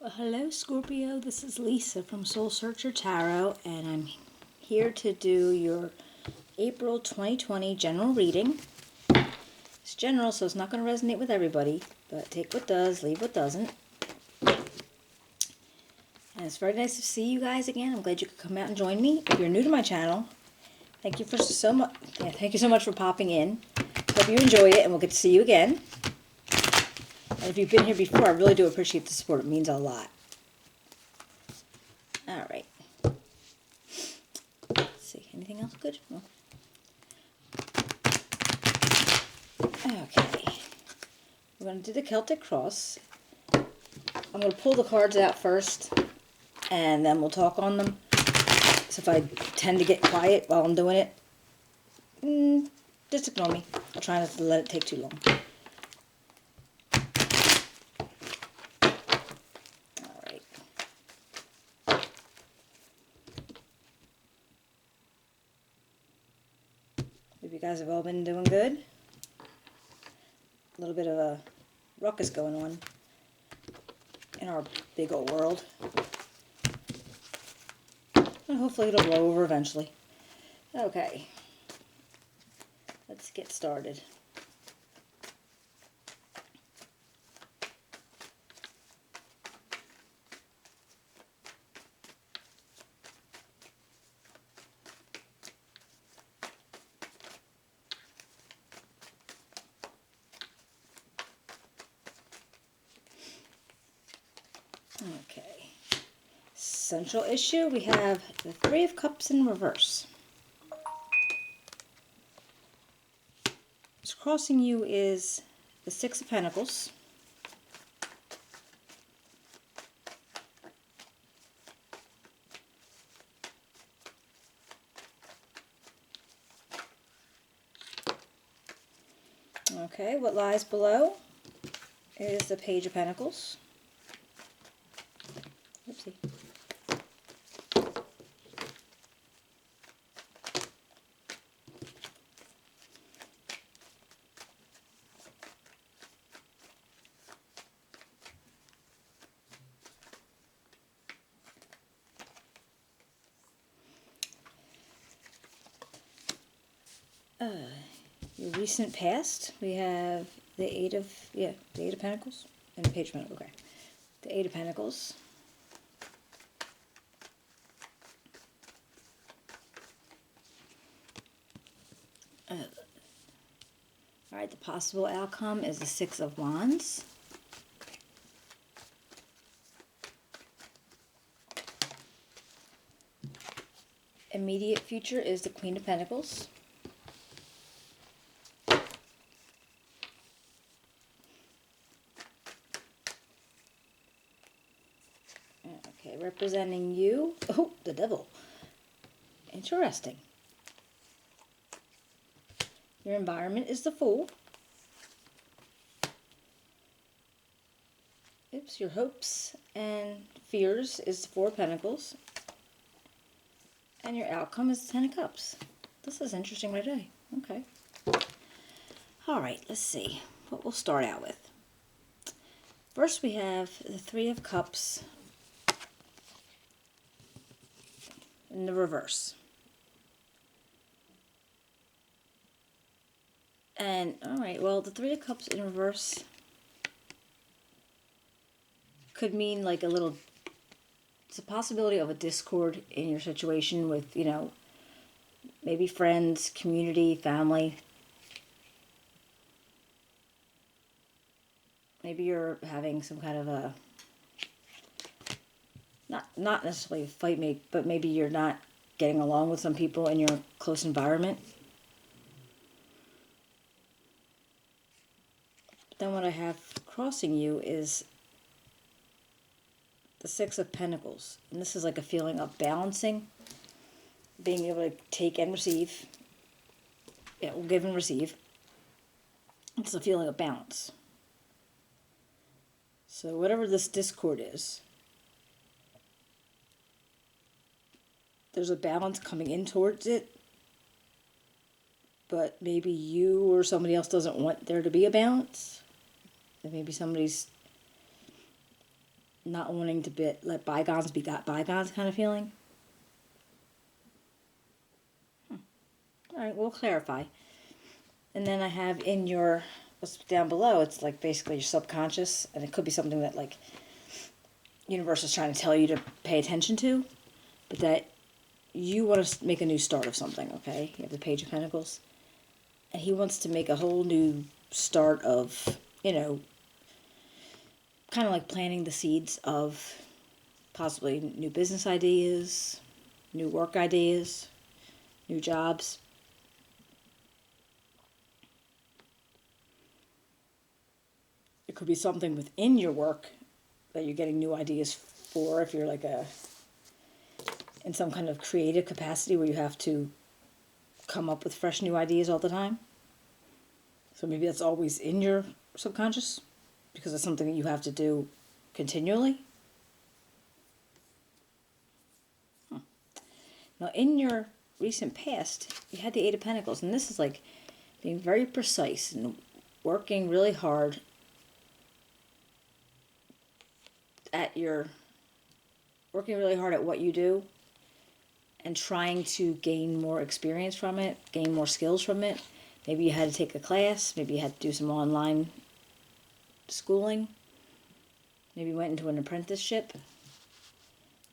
Well, hello Scorpio, this is Lisa from Soul Searcher Tarot, and I'm here to do your April 2020 general reading. It's general, so it's not going to resonate with everybody, but take what does, leave what doesn't. And it's very nice to see you guys again. I'm glad you could come out and join me. If you're new to my channel, thank you so much for popping in. Hope you enjoy it, and we'll get to see you again. And if you've been here before, I really do appreciate the support. It means a lot. All right. Let's see. Anything else good? No. Okay. We're going to do the Celtic Cross. I'm going to pull the cards out first, and then we'll talk on them. So if I tend to get quiet while I'm doing it, just ignore me. I'll try not to let it take too long. Hope you guys have all been doing good. A little bit of a ruckus going on in our big old world. And hopefully it'll blow over eventually. Okay. Let's get started. Okay. Central issue, we have the Three of Cups in reverse. What's crossing you is the Six of Pentacles. Okay, what lies below is the Page of Pentacles. Oopsie. Your recent past, we have the Eight of Pentacles and the Page of Pentacles. Okay, the Eight of Pentacles. All right, the possible outcome is the Six of Wands. Immediate future is the Queen of Pentacles. Okay, representing you. Oh, the Devil. Interesting. Your environment is the Fool. Oops, your hopes and fears is the Four of Pentacles. And your outcome is the Ten of Cups. This is interesting right away. Okay. Alright, let's see what we'll start out with. First we have the Three of Cups in the reverse. And, alright, well, the Three of Cups in reverse could mean like it's a possibility of a discord in your situation with, maybe friends, community, family. Maybe you're having some kind of a, not necessarily a fight, but maybe you're not getting along with some people in your close environment. Then what I have crossing you is the Six of Pentacles. And this is like a feeling of balancing, being able to take and receive. Yeah, we'll give and receive. It's a feeling of balance. So whatever this discord is, there's a balance coming in towards it, but maybe you or somebody else doesn't want there to be a balance. And maybe somebody's not wanting to let bygones be bygones kind of feeling. All right, we'll clarify. And then I have in your, down below, it's like basically your subconscious, and it could be something that like universe is trying to tell you to pay attention to, but that you want to make a new start of something, okay? You have the Page of Pentacles. And he wants to make a whole new start of, kind of like planting the seeds of possibly new business ideas, new work ideas, new jobs. It could be something within your work that you're getting new ideas for, if you're like in some kind of creative capacity where you have to come up with fresh new ideas all the time. So maybe that's always in your subconscious because it's something that you have to do continually. Now, in your recent past, you had the Eight of Pentacles, and this is like being very precise and working really hard at what you do and trying to gain more experience from it, gain more skills from it. Maybe you had to take a class, maybe you had to do some online schooling, maybe you went into an apprenticeship.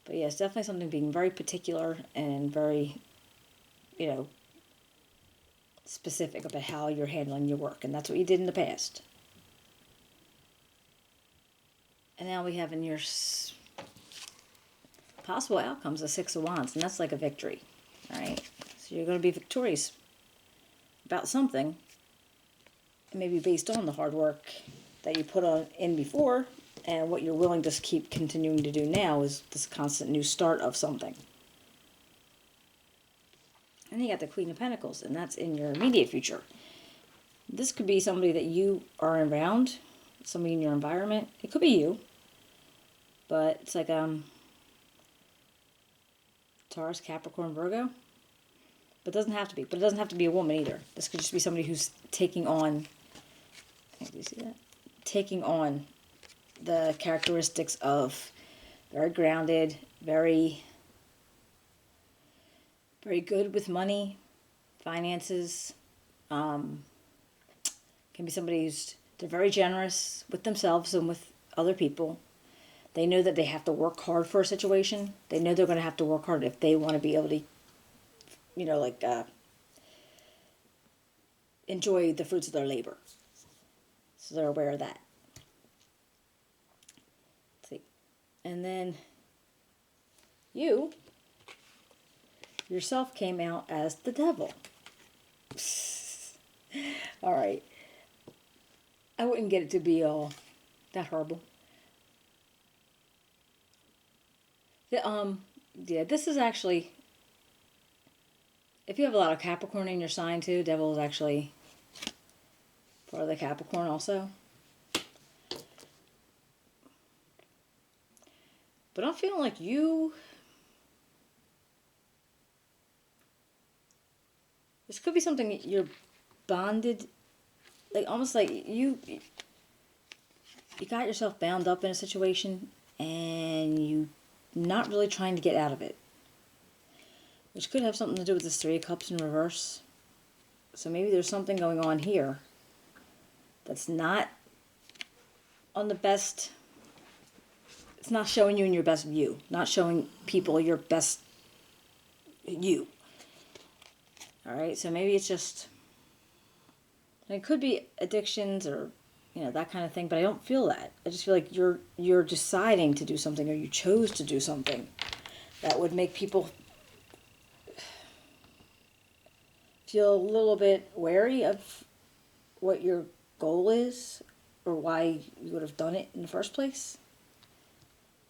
But yeah, it's definitely something being very particular and very, specific about how you're handling your work. And that's what you did in the past. And now we have in your possible outcomes the Six of Wands. And that's like a victory. All right? So you're going to be victorious about something. Maybe based on the hard work that you put in before. And what you're willing to keep continuing to do now is this constant new start of something. And you got the Queen of Pentacles, and that's in your immediate future. This could be somebody that you are around, somebody in your environment. It could be you, but it's like Taurus, Capricorn, Virgo. But it doesn't have to be. But it doesn't have to be a woman either. This could just be somebody who's taking on. Do you see that? Taking on the characteristics of very grounded, very good with money, finances. Can be somebody they're very generous with themselves and with other people. They know that they have to work hard for a situation. They know they're going to have to work hard if they want to be able to, enjoy the fruits of their labor. So they're aware of that. And then you yourself came out as the devil. All right. I wouldn't get it to be all that horrible. This is actually, if you have a lot of Capricorn in your sign too, devil is actually part of the Capricorn also. But I'm feeling like this could be something that you're bonded, like almost like you got yourself bound up in a situation and you're not really trying to get out of it. Which could have something to do with this Three of Cups in reverse. So maybe there's something going on here that's not on the best. It's not showing you in your best view. Not showing people your best you. Alright, so maybe it's just, it could be addictions or, that kind of thing, but I don't feel that. I just feel like you're deciding to do something, or you chose to do something that would make people feel a little bit wary of what your goal is, or why you would have done it in the first place.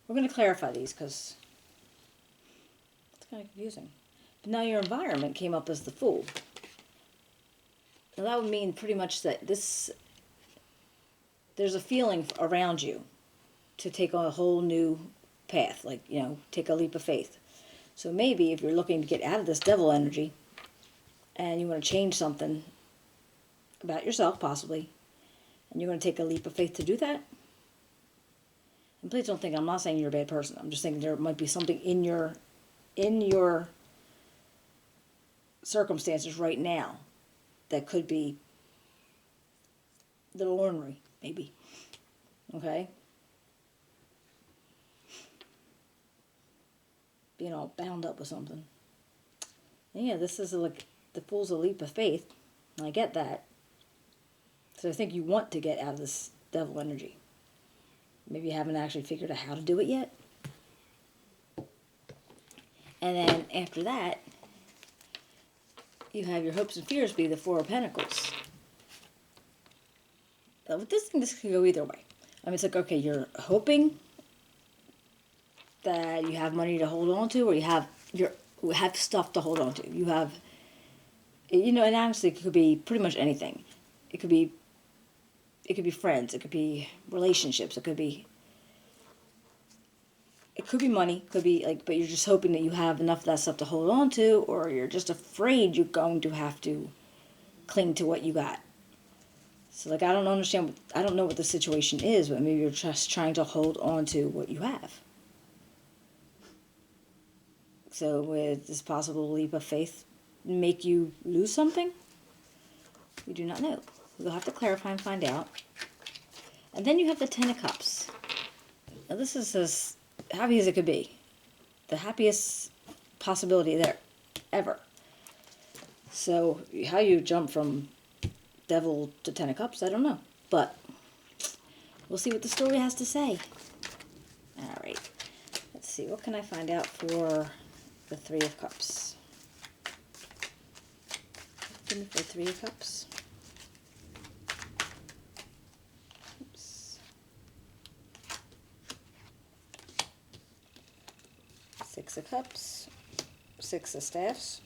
We're going to clarify these because it's kind of confusing. But now your environment came up as the Fool. Now that would mean pretty much that there's a feeling around you to take on a whole new path, like, take a leap of faith. So maybe if you're looking to get out of this devil energy and you want to change something about yourself possibly, and you're going to take a leap of faith to do that, and please don't think I'm not saying you're a bad person. I'm just saying there might be something in your circumstances right now that could be a little ornery, maybe. Okay? Being all bound up with something. And yeah, this is like the Fool's a leap of faith. And I get that. So I think you want to get out of this devil energy. Maybe you haven't actually figured out how to do it yet. And then after that, you have your hopes and fears be the Four of Pentacles. Now, with this thing, this could go either way. I mean, it's like, okay, you're hoping that you have money to hold on to, or you have stuff to hold on to. You have, and honestly, it could be pretty much anything. It could be friends. It could be relationships. It could be money. It could be like, but you're just hoping that you have enough of that stuff to hold on to, or you're just afraid you're going to have to cling to what you got. So like, I don't know what the situation is, but maybe you're just trying to hold on to what you have. So with this possible leap of faith make you lose something? We do not know. We'll have to clarify and find out. And then you have the Ten of Cups. Now this is as happy as it could be. The happiest possibility there ever. So how you jump from Devil to Ten of Cups, I don't know. But we'll see what the story has to say. Alright. Let's see. What can I find out for the Three of Cups? Give me for Three of Cups. Six of Cups, Six of Staffs,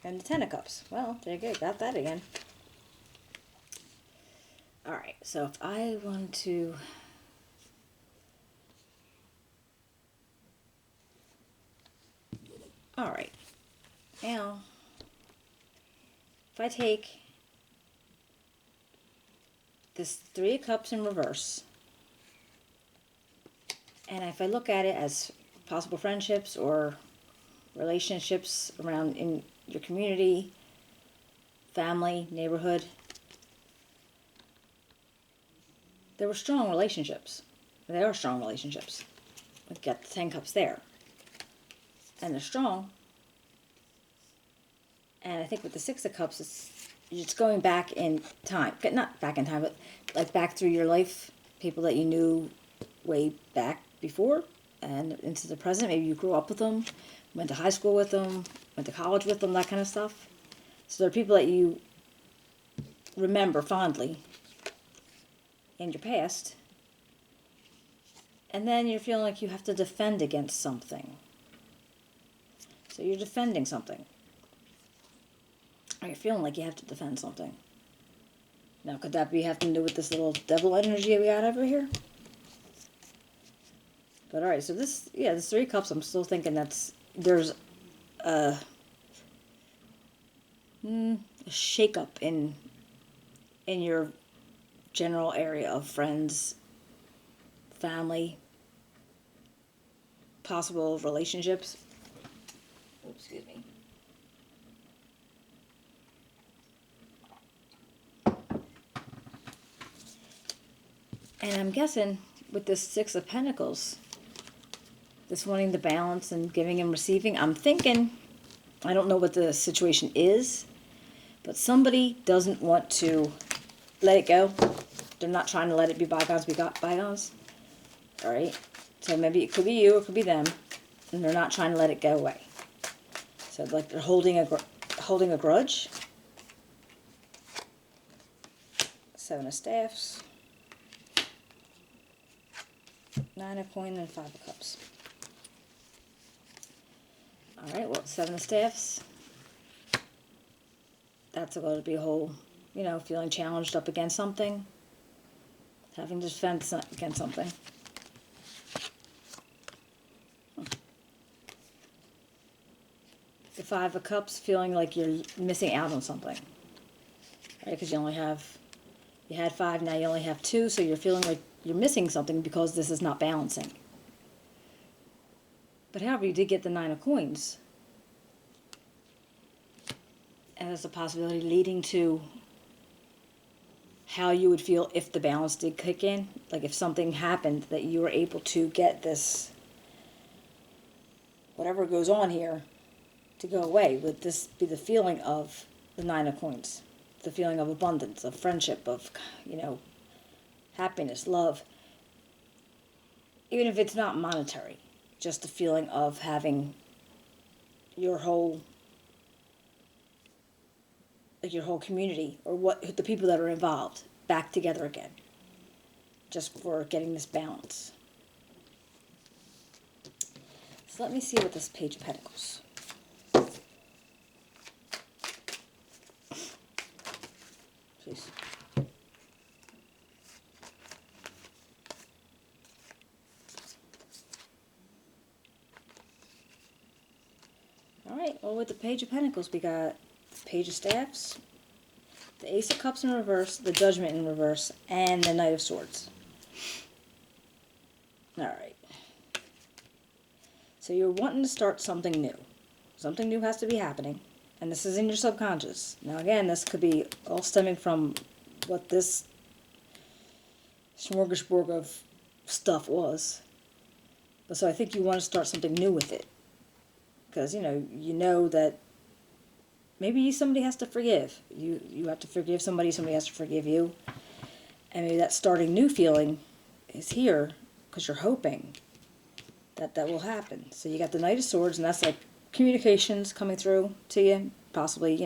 and the Ten of Cups. Well, there you go, got that again. Alright, so if I want to... Alright, now, if I take this Three of Cups in reverse, and if I look at it as possible friendships or relationships around in your community, family, neighborhood, there were strong relationships. They are strong relationships. We've got the 10 cups there. And they're strong. And I think with the 6 of cups, it's going back in time. Not back in time, but like back through your life. People that you knew way back before and into the present. Maybe you grew up with them, went to high school with them, went to college with them, that kind of stuff. So there are people that you remember fondly in your past. And then you're feeling like you have to defend against something. So you're defending something. Or you're feeling like you have to defend something. Now, could that be have to do with this little devil energy we got over here? But alright, so this 3 cups, I'm still thinking there's a shake-up in your general area of friends, family, possible relationships. Oops, excuse me. And I'm guessing with this 6 of Pentacles, this wanting the balance and giving and receiving, I'm thinking, I don't know what the situation is, but somebody doesn't want to let it go. They're not trying to let it be bygones be bygones. Alright? So maybe it could be you, or it could be them, and they're not trying to let it go away. So like they're holding a grudge. 7 of Staffs. 9 of Coins and 5 of Cups. Alright, well, 7 of Staffs. That's going to be a whole, feeling challenged up against something. Having to defend against something. The 5 of Cups, feeling like you're missing out on something. Right, because you had 5, now you only have 2, so you're feeling like you're missing something because this is not balancing. But however, you did get the 9 of coins. And there's a possibility leading to how you would feel if the balance did kick in. Like if something happened that you were able to get this, whatever goes on here, to go away. Would this be the feeling of the 9 of coins? The feeling of abundance, of friendship, of, happiness, love. Even if it's not monetary, just the feeling of having your whole community, or the people that are involved, back together again, just for getting this balance. So let me see what this Page of Pentacles. Jeez. All right, well, with the Page of Pentacles, we got Page of Staffs, the Ace of Cups in reverse, the Judgment in reverse, and the Knight of Swords. Alright. So you're wanting to start something new. Something new has to be happening. And this is in your subconscious. Now again, this could be all stemming from what this smorgasbord of stuff was. But so I think you want to start something new with it. Because, you know that maybe somebody has to forgive. You have to forgive somebody has to forgive you. And maybe that starting new feeling is here because you're hoping that will happen. So you got the Knight of Swords, and that's like communications coming through to you, possibly,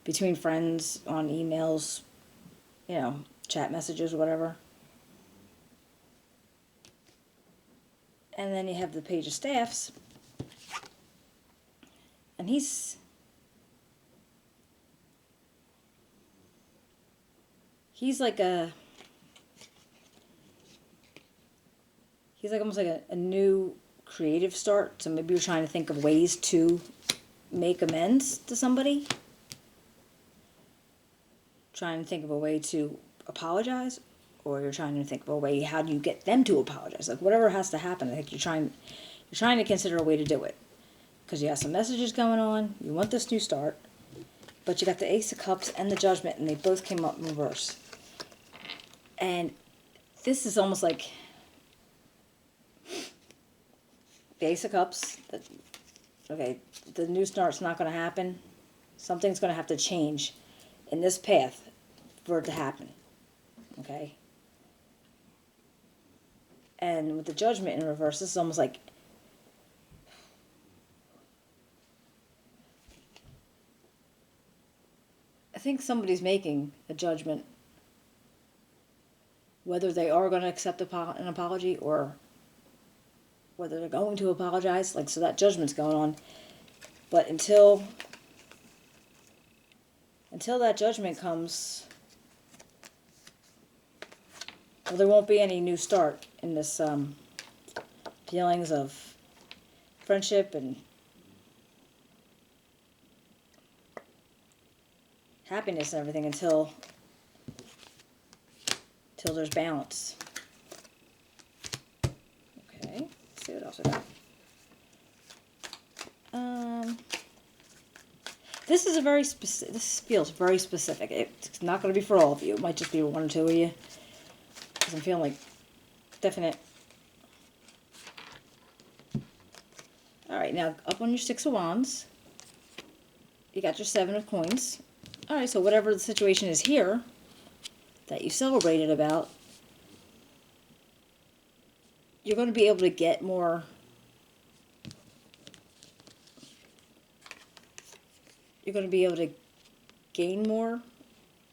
between friends, on emails, chat messages or whatever. And then you have the Page of Staffs, and he's like almost like a new creative start. So maybe you're trying to think of ways to make amends to somebody. Trying to think of a way to apologize, or you're trying to think of a way, how do you get them to apologize? Like whatever has to happen, I think you're trying to consider a way to do it. Because you have some messages going on, you want this new start, but you got the Ace of Cups and the Judgment, and they both came up in reverse. And this is almost like the Ace of Cups. Okay, the new start's not going to happen. Something's going to have to change in this path for it to happen. Okay? And with the Judgment in reverse, this is almost like I think somebody's making a judgment whether they are going to accept an apology or whether they're going to apologize. Like, so that judgment's going on. But until that judgment comes, well, there won't be any new start in this feelings of friendship and happiness and everything until there's balance. Okay, let's see what else I got. This is a very specific. This feels very specific. It's not going to be for all of you. It might just be one or two of you. Because I'm feeling like definite. All right, now up on your Six of Wands, you got your Seven of Coins. All right, so whatever the situation is here that you celebrated about, you're going to be able to get more. You're going to be able to gain more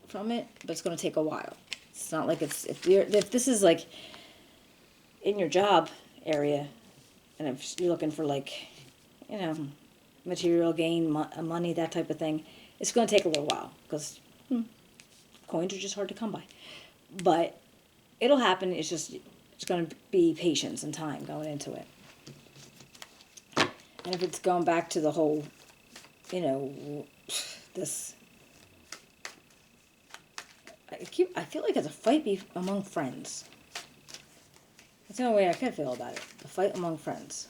from it, but it's going to take a while. It's not like it's if this is like in your job area, and if you're looking for like, material gain, money, that type of thing, it's going to take a little while because coins are just hard to come by. But it'll happen. It's going to be patience and time going into it. And if it's going back to the whole, this, I feel like it's a fight among friends. That's the only way I can feel about it. A fight among friends.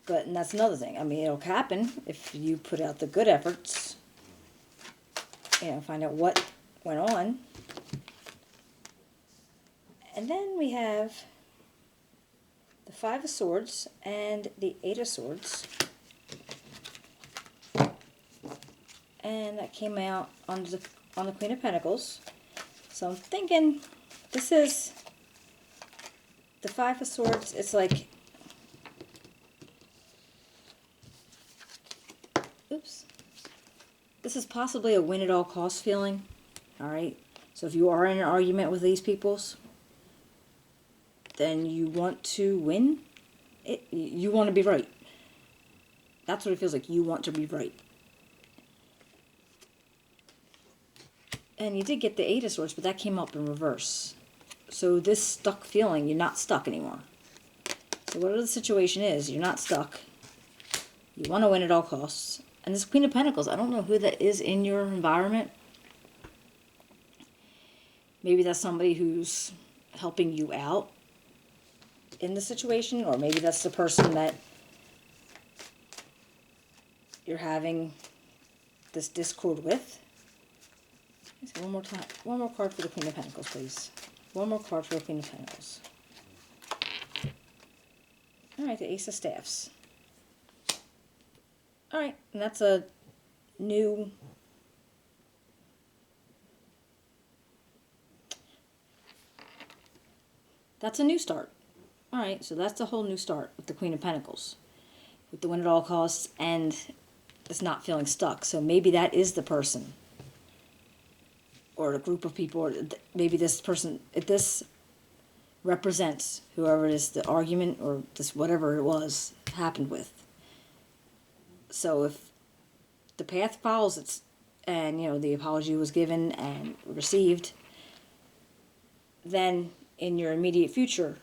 But, and that's another thing. I mean, it'll happen if you put out the good efforts. You know, find out what went on. And then we have the Five of Swords and the Eight of Swords. And that came out on the Queen of Pentacles. So I'm thinking this is the Five of Swords. It's like, oops. This is possibly a win at all costs feeling. Alright? So if you are in an argument with these peoples, then you want to win. You want to be right. That's what it feels like. You want to be right. And you did get the Eight of Swords, but that came up in reverse. So this stuck feeling, you're not stuck anymore. So whatever the situation is, you're not stuck. You want to win at all costs. And this Queen of Pentacles, I don't know who that is in your environment. Maybe that's somebody who's helping you out in the situation, or maybe that's the person that you're having this discord with. One more time. One more card for the Queen of Pentacles, please. One more card for the Queen of Pentacles. Alright, the Ace of Staffs. Alright, and that's a new... That's a new start. Alright, so that's a whole new start with the Queen of Pentacles. With the win at all costs, and it's not feeling stuck. So maybe that is the person. Or a group of people, or maybe this person, this represents whoever it is, the argument, or this whatever it was, happened with. So if the path follows it, and, you know, the apology was given and received, then in your immediate future,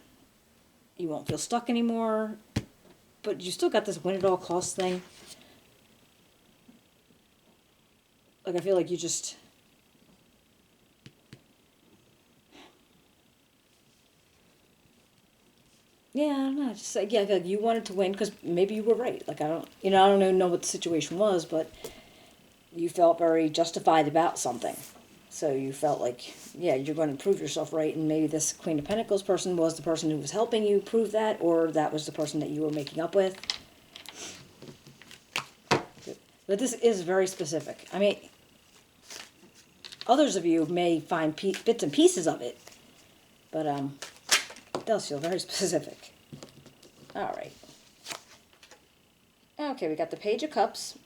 you won't feel stuck anymore, but you still got this win at all costs thing. Like, I feel like you just... Yeah, I don't know. Just like, yeah, I feel like you wanted to win because maybe you were right. Like, I don't even know what the situation was, but you felt very justified about something. So you felt like, yeah, you're going to prove yourself right, and maybe this Queen of Pentacles person was the person who was helping you prove that, or that was the person that you were making up with. But this is very specific. I mean, others of you may find bits and pieces of it, but it does feel very specific. All right. Okay, we got the Page of Cups.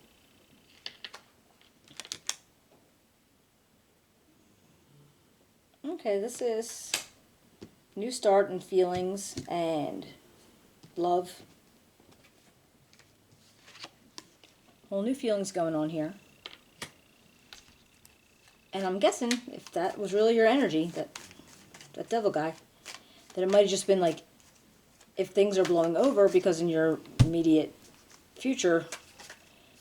Okay, this is new start and feelings and love. Whole new feelings going on here. And I'm guessing, if that was really your energy, that devil guy, that it might have just been like, if things are blowing over because in your immediate future,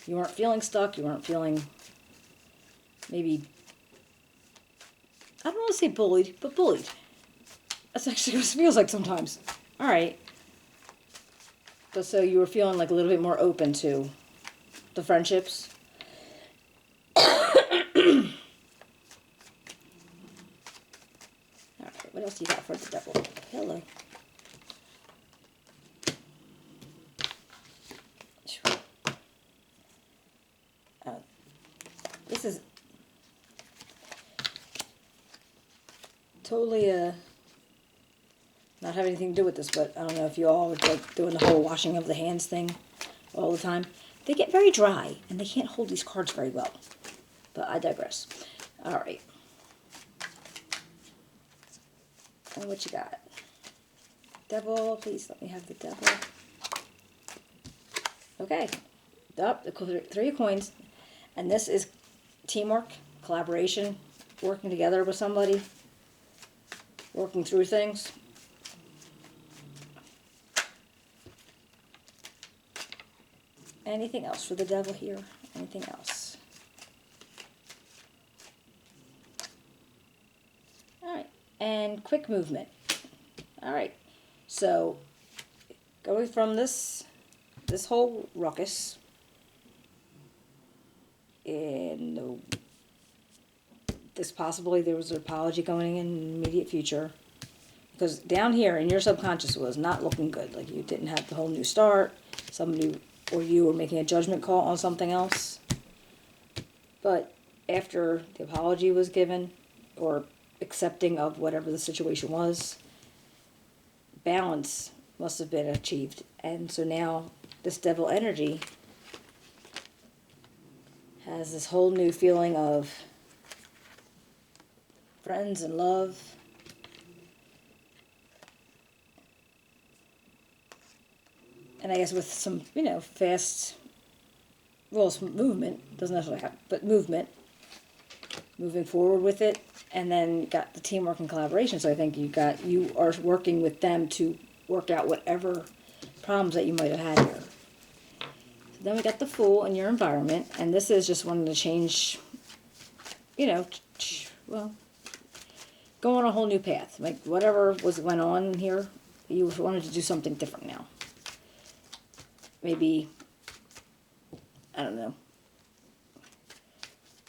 you weren't feeling stuck, you weren't feeling maybe, I don't want to say bullied, but bullied. That's actually what it feels like sometimes. Alright. But so you were feeling like a little bit more open to the friendships. Alright, what else do you got for the devil? Hello. This is totally not have anything to do with this, but I don't know if you all are like doing the whole washing of the hands thing all the time. They get very dry, and they can't hold these cards very well. But I digress. Alright. And what you got? Devil, please let me have the devil. Okay. Up, the Three of Coins. And this is teamwork, collaboration, working together with somebody, working through things. Anything else for the devil here? Anything else? Alright, and quick movement. All right. So going from this whole ruckus in this possibly there was an apology going in the immediate future, because down here in your subconscious was not looking good. Like you didn't have the whole new start. Somebody or you were making a judgment call on something else. But after the apology was given, or accepting of whatever the situation was, balance must have been achieved. And so now this devil energy has this whole new feeling of friends and love. And I guess with some, fast, well, some movement, doesn't necessarily happen, but movement, moving forward with it, and then got the teamwork and collaboration. So I think you are working with them to work out whatever problems that you might have had here. So then we got the Fool in your environment, and this is just wanting to change, well, go on a whole new path. Like whatever went on here, you wanted to do something different now. Maybe, I don't know.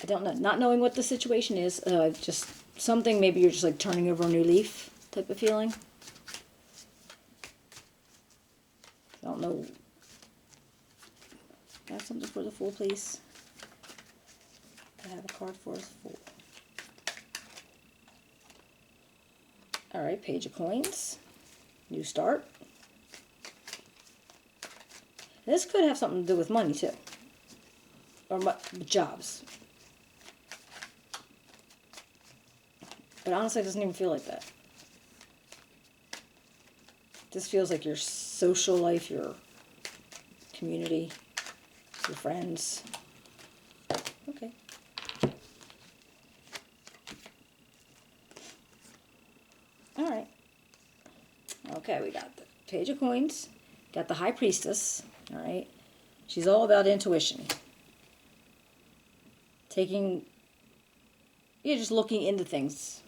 I don't know. Not knowing what the situation is, just something, maybe you're just like turning over a new leaf type of feeling. I don't know. Got something for the Fool, please. I have a card for the Fool. Alright, Page of Coins. New start. This could have something to do with money, too. Or jobs. But honestly, it doesn't even feel like that. This feels like your social life, your community, your friends. Okay. Alright. Okay, we got the Page of Coins. Got the High Priestess. Alright. She's all about intuition. Just looking into things.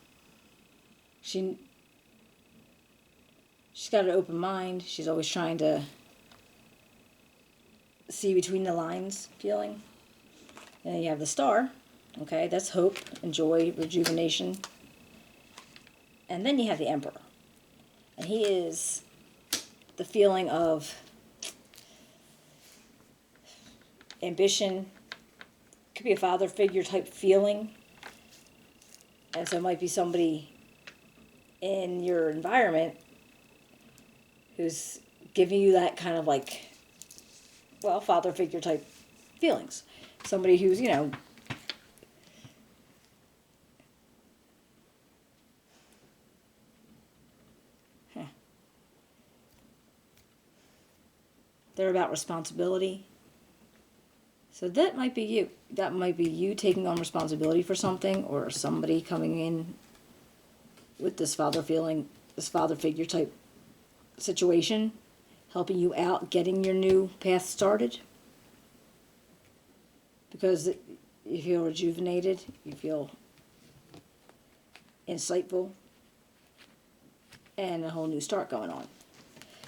She's got an open mind. She's always trying to see between the lines feeling. And then you have the Star. Okay, that's hope and joy, rejuvenation. And then you have the Emperor. And he is the feeling of ambition. Could be a father figure type feeling. And so it might be somebody in your environment who's giving you that kind of like, well, father figure type feelings. Somebody who's, they're about responsibility. So that might be you. That might be you taking on responsibility for something, or somebody coming in with this father feeling, this father figure type situation, helping you out, getting your new path started. Because you feel rejuvenated, you feel insightful, and a whole new start going on.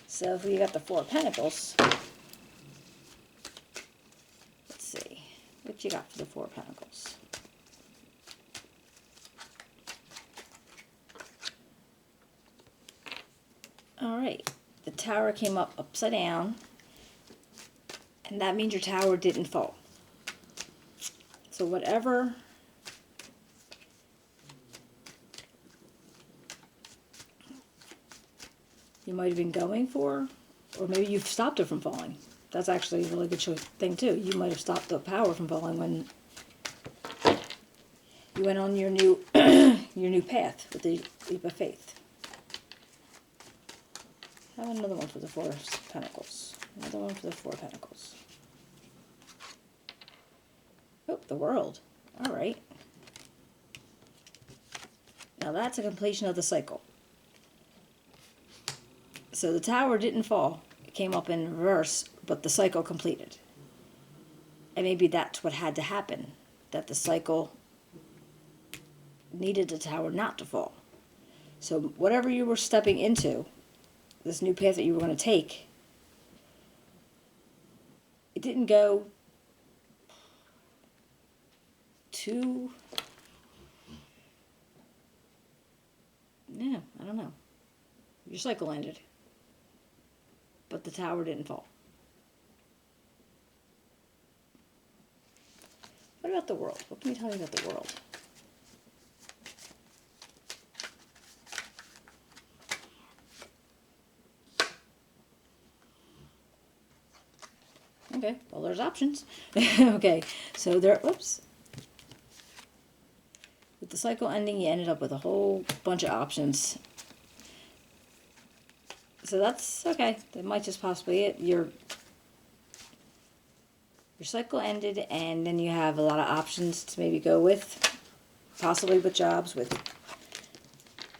So if we got the Four of Pentacles, let's see, what you got for the Four of Pentacles? Alright, the Tower came up upside down, and that means your tower didn't fall. So whatever you might have been going for, or maybe you've stopped it from falling. That's actually a really good thing too. You might have stopped the power from falling when you went on your new your new path with the leap of faith. I have another one for the Four of Pentacles. Another one for the Four of Pentacles. Oh, the World. All right. Now that's a completion of the cycle. So the Tower didn't fall. It came up in reverse, but the cycle completed. And maybe that's what had to happen, that the cycle needed the Tower not to fall. So whatever you were stepping into, this new path that you were going to take, it didn't go too... Yeah, I don't know. Your cycle ended. But the tower didn't fall. What about the world? What can you tell me about the world? Okay, well, there's options. Okay, so there, oops. With the cycle ending, you ended up with a whole bunch of options. So that's okay. That might just possibly it. Your cycle ended, and then you have a lot of options to maybe go with, possibly with jobs, with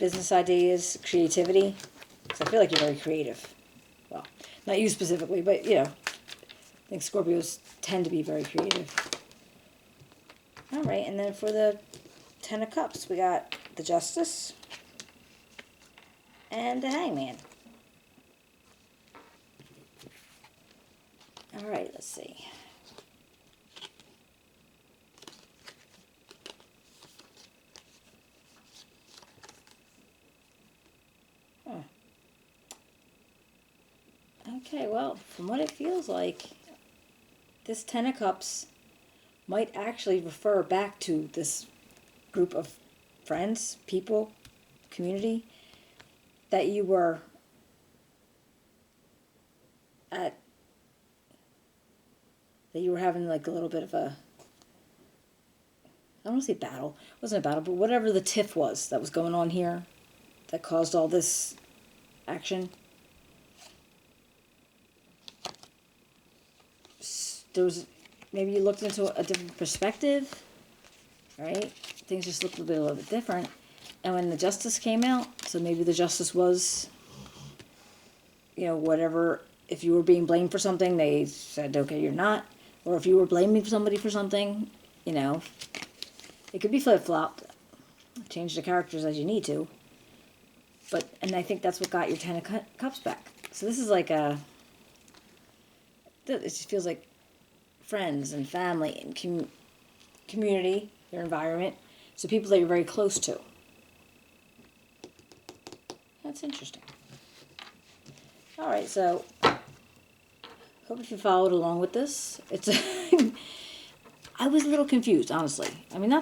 business ideas, creativity. Because I feel like you're very creative. Well, not you specifically, but you know, I think Scorpios tend to be very creative. All right, and then for the Ten of Cups, we got the Justice and the Hangman. All right, let's see. Okay, well, from what it feels like, this Ten of Cups might actually refer back to this group of friends, people, community that you were at, that you were having like a little bit of a, I don't want to say battle, it wasn't a battle, but whatever the tiff was that was going on here that caused all this action. There was, maybe you looked into a different perspective, right? Things just looked a little bit different. And when the Justice came out, so maybe the Justice was, you know, whatever, if you were being blamed for something, they said, okay, you're not. Or if you were blaming somebody for something, you know, it could be flip-flopped. Change the characters as you need to. But, and I think that's what got your Ten of Cups back. So this is like a, it just feels like friends and family and community, your environment, so people that you're very close to. That's interesting. All right, so hope if you followed along with this. It's I was a little confused, honestly. I mean, it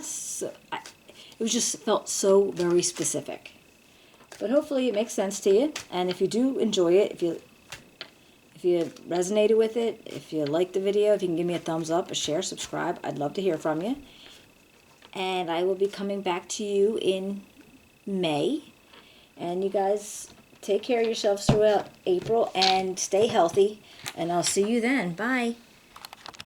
was just felt so very specific. But hopefully it makes sense to you. And if you do enjoy it, if you resonated with it, if you liked the video, if you can give me a thumbs up, a share, subscribe, I'd love to hear from you. And I will be coming back to you in May. And you guys take care of yourselves throughout April and stay healthy. And I'll see you then. Bye.